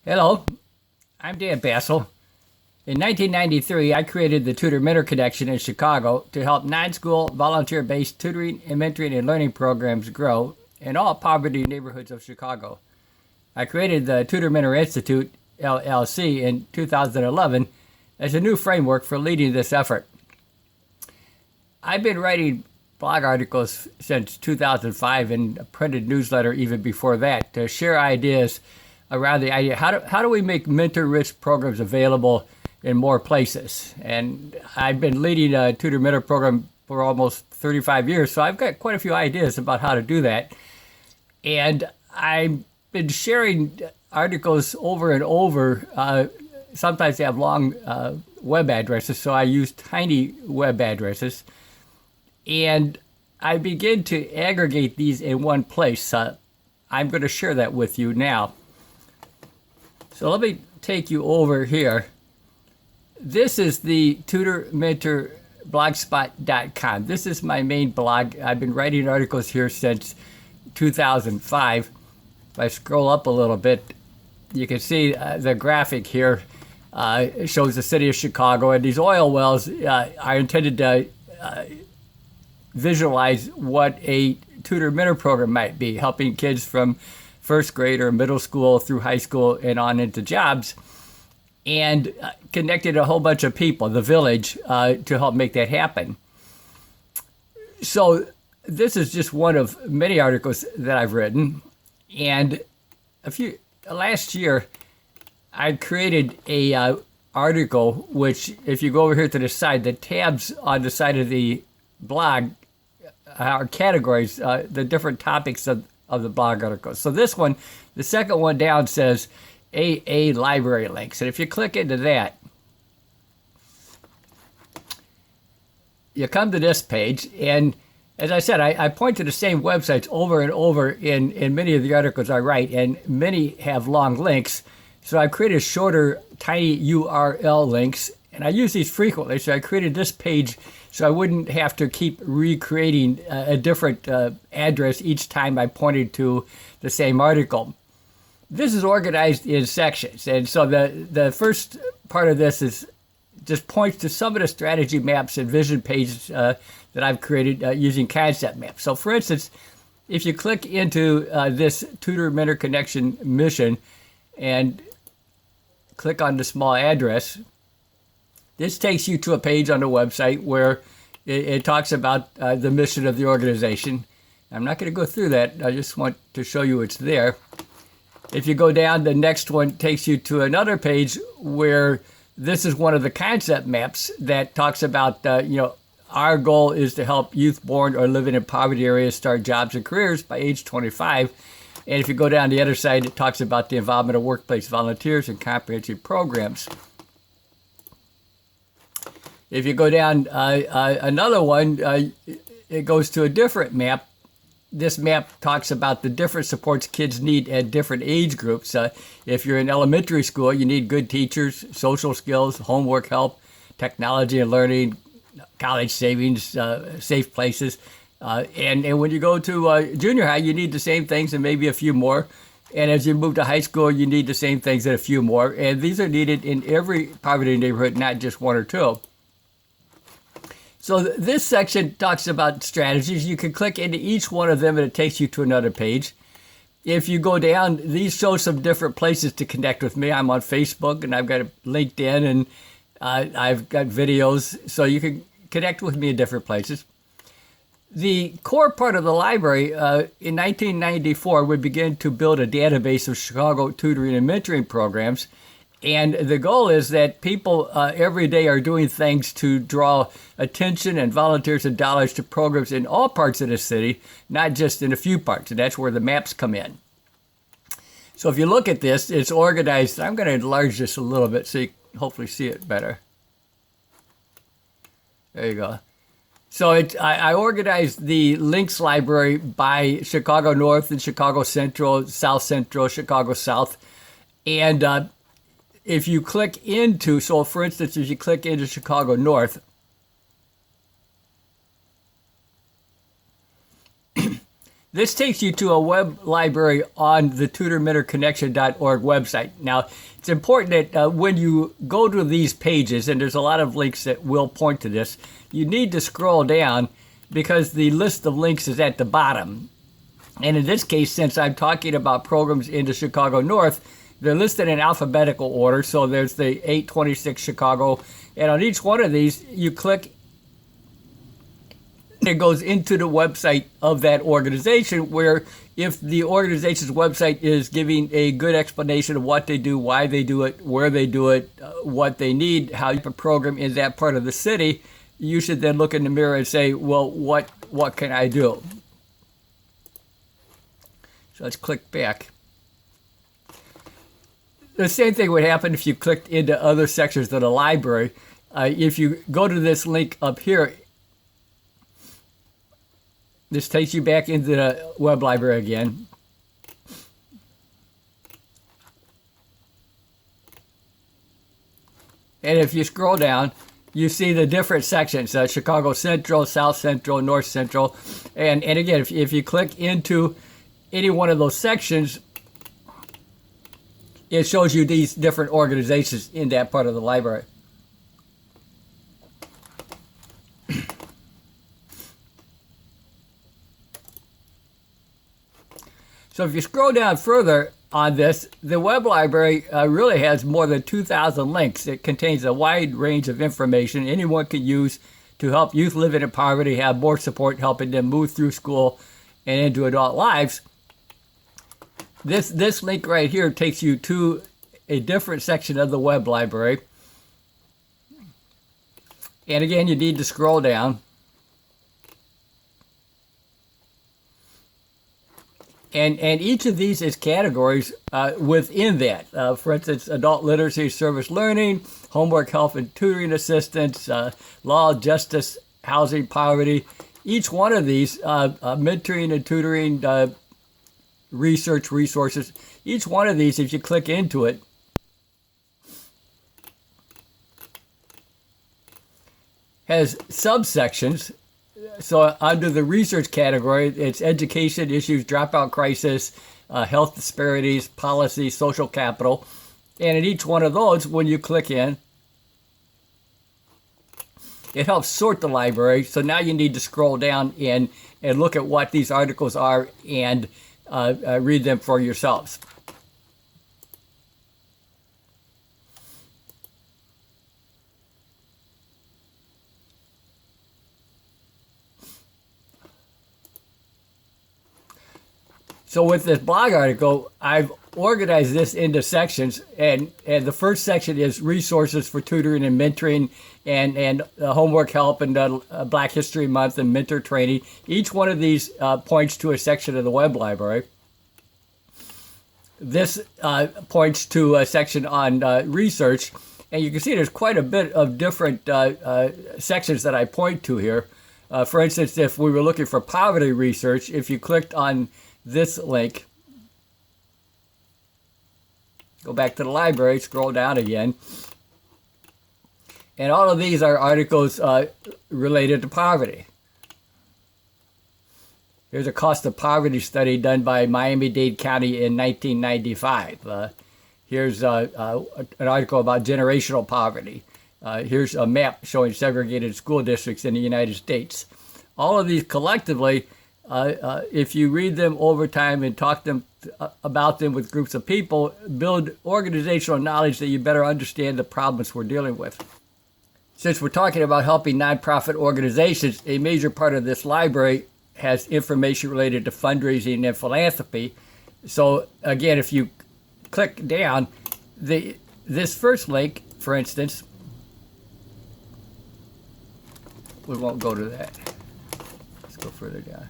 Hello, I'm Dan Bassel. In 1993, I created the Tutor-Mentor Connection in Chicago to help non-school, volunteer-based tutoring and mentoring and learning programs grow in all poverty neighborhoods of Chicago. I created the Tutor-Mentor Institute, LLC, in 2011 as a new framework for leading this effort. I've been writing blog articles since 2005 and a printed newsletter even before that to share ideas around the idea, how do we make mentor-rich programs available in more places? And I've been leading a tutor-mentor program for almost 35 years, so I've got quite a few ideas about how to do that. And I've been sharing articles over and over. Sometimes they have long web addresses, so I use tiny web addresses. And I begin to aggregate these in one place. I'm going to share that with you now. So let me take you over here. This is the TutorMentorBlogspot.com. This is my main blog. I've been writing articles here since 2005. If I scroll up a little bit, you can see the graphic here shows the city of Chicago, and these oil wells are intended to visualize what a tutor-mentor program might be, helping kids from first grade or middle school through high school and on into jobs, and connected a whole bunch of people, the village, to help make that happen. So this is just one of many articles that I've written. And last year, I created a article, which if you go over here to the side, the tabs on the side of the blog are categories, the different topics of the blog articles. So this one, the second one down, says AA library links. And if you click into that, you come to this page. And as I said, I point to the same websites over and over in many of the articles I write, and many have long links. So I've created shorter, tiny URL links, and I use these frequently. So I created this page so I wouldn't have to keep recreating a different address each time I pointed to the same article. This is organized in sections. And so the first part of this is just points to some of the strategy maps and vision pages that I've created using concept maps. So for instance, if you click into this Tutor-Mentor Connection mission and click on the small address, this takes you to a page on the website where it talks about the mission of the organization. I'm not going to go through that. I just want to show you it's there. If you go down, the next one takes you to another page where this is one of the concept maps that talks about, our goal is to help youth born or living in poverty areas start jobs and careers by age 25. And if you go down the other side, it talks about the involvement of workplace volunteers and comprehensive programs. If you go down another one, it goes to a different map. This map talks about the different supports kids need at different age groups. If you're in elementary school, you need good teachers, social skills, homework help, technology and learning, college savings, safe places. And when you go to junior high, you need the same things and maybe a few more. And as you move to high school, you need the same things and a few more. And these are needed in every poverty neighborhood, not just one or two. So this section talks about strategies. You can click into each one of them and it takes you to another page. If you go down, these show some different places to connect with me. I'm on Facebook and I've got LinkedIn and I've got videos. So you can connect with me in different places. The core part of the library in 1994 would begin to build a database of Chicago tutoring and mentoring programs. And the goal is that people every day are doing things to draw attention and volunteers and dollars to programs in all parts of the city, not just in a few parts. And that's where the maps come in. So if you look at this, it's organized. I'm going to enlarge this a little bit so you can hopefully see it better. There you go. So I organized the links library by Chicago North and Chicago Central, South Central, Chicago South. And if you click into, so for instance, if you click into Chicago North, This takes you to a web library on the TutorMentorConnection.org website. Now, it's important that when you go to these pages, and there's a lot of links that will point to this, you need to scroll down because the list of links is at the bottom. And in this case, since I'm talking about programs in the Chicago North, they're listed in alphabetical order. So there's the 826 Chicago. And on each one of these, you click, it goes into the website of that organization, where if the organization's website is giving a good explanation of what they do, why they do it, where they do it, what they need, how you program in that part of the city, you should then look in the mirror and say, well, what can I do? So let's click back. The same thing would happen if you clicked into other sections of the library. If you go to this link up here, this takes you back into the web library again. And if you scroll down, you see the different sections, Chicago Central, South Central, North Central. And again, if you click into any one of those sections, it shows you these different organizations in that part of the library. So if you scroll down further on this, the web library really has more than 2,000 links. It contains a wide range of information anyone can use to help youth living in poverty have more support, helping them move through school and into adult lives. This link right here takes you to a different section of the web library. And again, you need to scroll down. And each of these is categories within that. For instance, adult literacy, service learning, homework, health, and tutoring assistance, law, justice, housing, poverty. Each one of these, mentoring and tutoring, research, resources, each one of these, if you click into it, has subsections. So under the research category, it's education issues, dropout crisis, health disparities, policy, social capital. And in each one of those, when you click in, it helps sort the library. So now you need to scroll down and look at what these articles are and read them for yourselves. So with this blog article, I've organized this into sections, and the first section is resources for tutoring and mentoring, and homework help, and Black History Month and mentor training. Each one of these points to a section of the web library. This points to a section on research, and you can see there's quite a bit of different sections that I point to here. For instance, if we were looking for poverty research, if you clicked on this link, go back to the library, scroll down again, and all of these are articles related to poverty. Here's a cost of poverty study done by Miami-Dade County in 1995. Here's an article about generational poverty. Here's a map showing segregated school districts in the United States. All of these collectively, if you read them over time and talk about them with groups of people, build organizational knowledge that you better understand the problems we're dealing with. Since we're talking about helping nonprofit organizations, a major part of this library has information related to fundraising and philanthropy. So again, if you click down, this first link, for instance, we won't go to that. Let's go further down.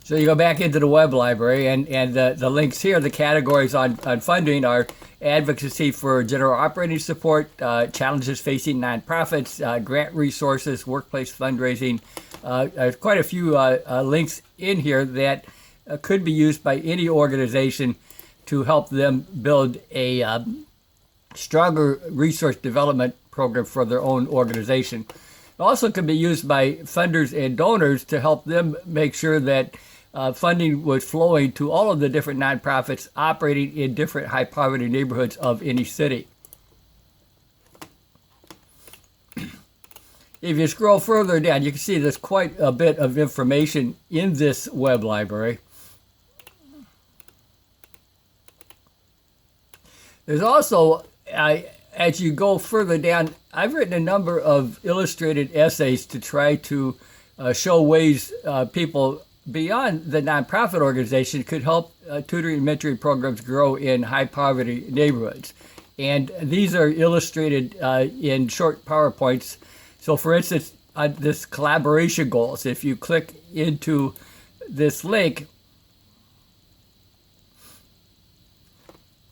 So you go back into the web library, and the links here, the categories on funding are advocacy for general operating support, challenges facing nonprofits, grant resources, workplace fundraising. There's quite a few links in here that could be used by any organization to help them build a stronger resource development program for their own organization. It also can be used by funders and donors to help them make sure that funding was flowing to all of the different nonprofits operating in different high poverty neighborhoods of any city. If you scroll further down, you can see there's quite a bit of information in this web library. There's also, as you go further down, I've written a number of illustrated essays to try to show ways people beyond the nonprofit organization could help tutoring and mentoring programs grow in high poverty neighborhoods. And these are illustrated in short PowerPoints. So for instance, this collaboration goals, if you click into this link,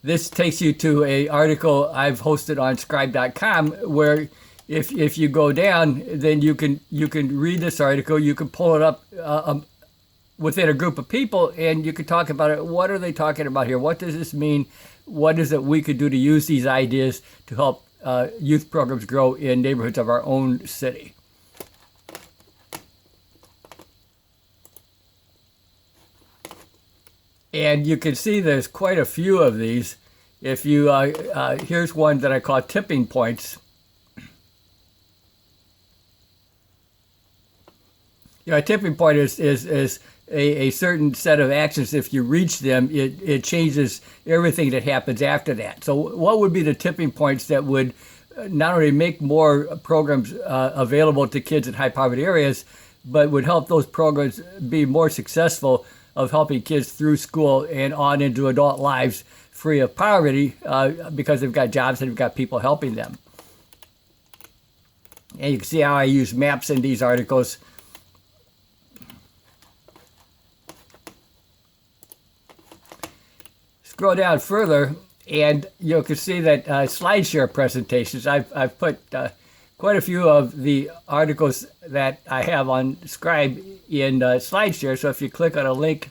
this takes you to an article I've hosted on scribe.com where if you go down, then you can read this article, you can pull it up within a group of people, and you can talk about it. What are they talking about here? What does this mean? What is it we could do to use these ideas to help youth programs grow in neighborhoods of our own city? And you can see there's quite a few of these. If you here's one that I call tipping points. A tipping point is a certain set of actions. If you reach them, it changes everything that happens after that. So what would be the tipping points that would not only make more programs available to kids in high poverty areas, but would help those programs be more successful of helping kids through school and on into adult lives free of poverty because they've got jobs and they've got people helping them. And you can see how I use maps in these articles. Scroll down further, and you can see that SlideShare presentations. I've put quite a few of the articles that I have on Scribe in SlideShare. So if you click on a link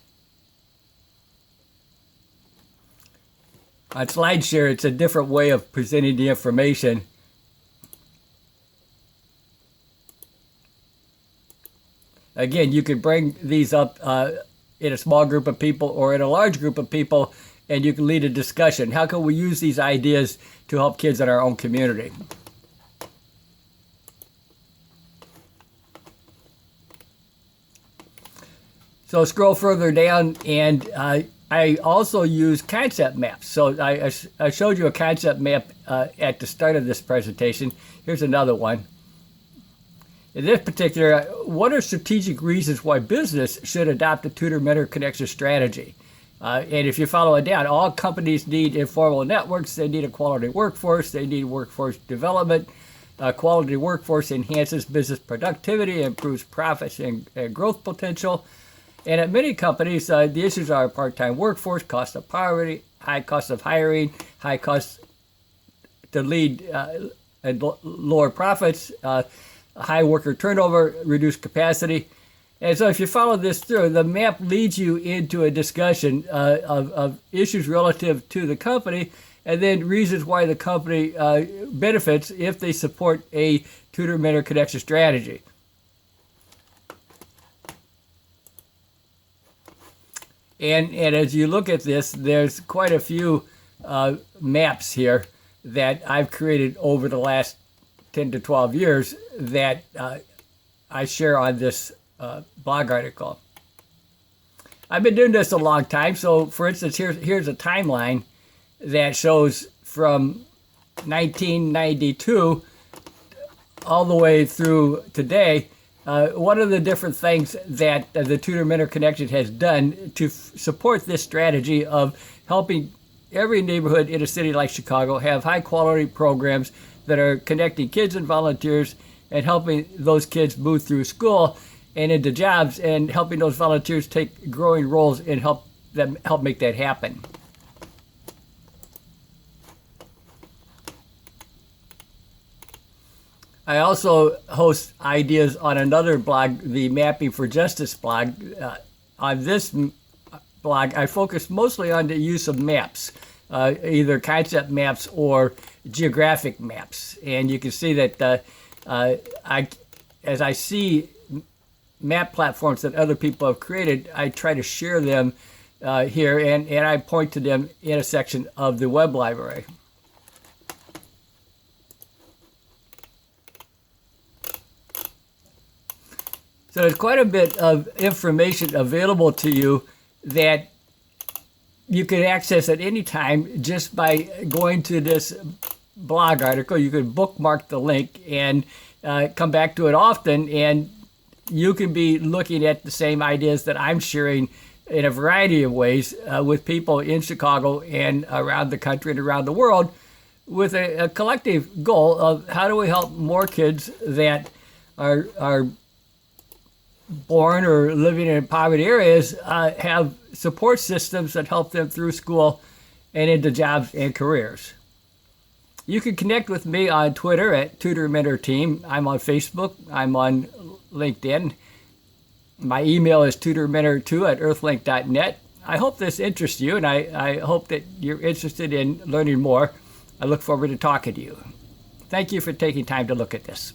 on SlideShare, it's a different way of presenting the information. Again, you could bring these up in a small group of people or in a large group of people, and you can lead a discussion. How can we use these ideas to help kids in our own community? So scroll further down, and I also use concept maps. So I showed you a concept map at the start of this presentation. Here's another one. In this particular, what are strategic reasons why business should adopt a tutor-mentor connection strategy? And if you follow it down, all companies need informal networks. They need a quality workforce. They need workforce development. Quality workforce enhances business productivity, improves profits and growth potential. And at many companies, the issues are part-time workforce, cost of poverty, high cost of hiring, high cost to lead and lower profits, high worker turnover, reduced capacity. And so if you follow this through, the map leads you into a discussion of issues relative to the company, and then reasons why the company benefits if they support a tutor-mentor connection strategy. And as you look at this, there's quite a few maps here that I've created over the last 10 to 12 years that I share on this blog article. I've been doing this a long time. So for instance, here's a timeline that shows from 1992 all the way through today. What are the different things that the Tutor-Mentor Connection has done to support this strategy of helping every neighborhood in a city like Chicago have high quality programs that are connecting kids and volunteers and helping those kids move through school and into jobs, and helping those volunteers take growing roles and help make that happen. I also host ideas on another blog, the Mapping for Justice blog. On this blog, I focus mostly on the use of maps. either concept maps or geographic maps. And you can see that as I see map platforms that other people have created, I try to share them here, and I point to them in a section of the web library. So there's quite a bit of information available to you that you can access at any time just by going to this blog article. You can bookmark the link and come back to it often, and you can be looking at the same ideas that I'm sharing in a variety of ways with people in Chicago and around the country and around the world, with a collective goal of how do we help more kids that are born or living in poverty areas have support systems that help them through school and into jobs and careers. You can connect with me on Twitter at TutorMentorTeam. I'm on Facebook. I'm on LinkedIn. My email is tutormentor2@earthlink.net. I hope this interests you, and I hope that you're interested in learning more. I look forward to talking to you. Thank you for taking time to look at this.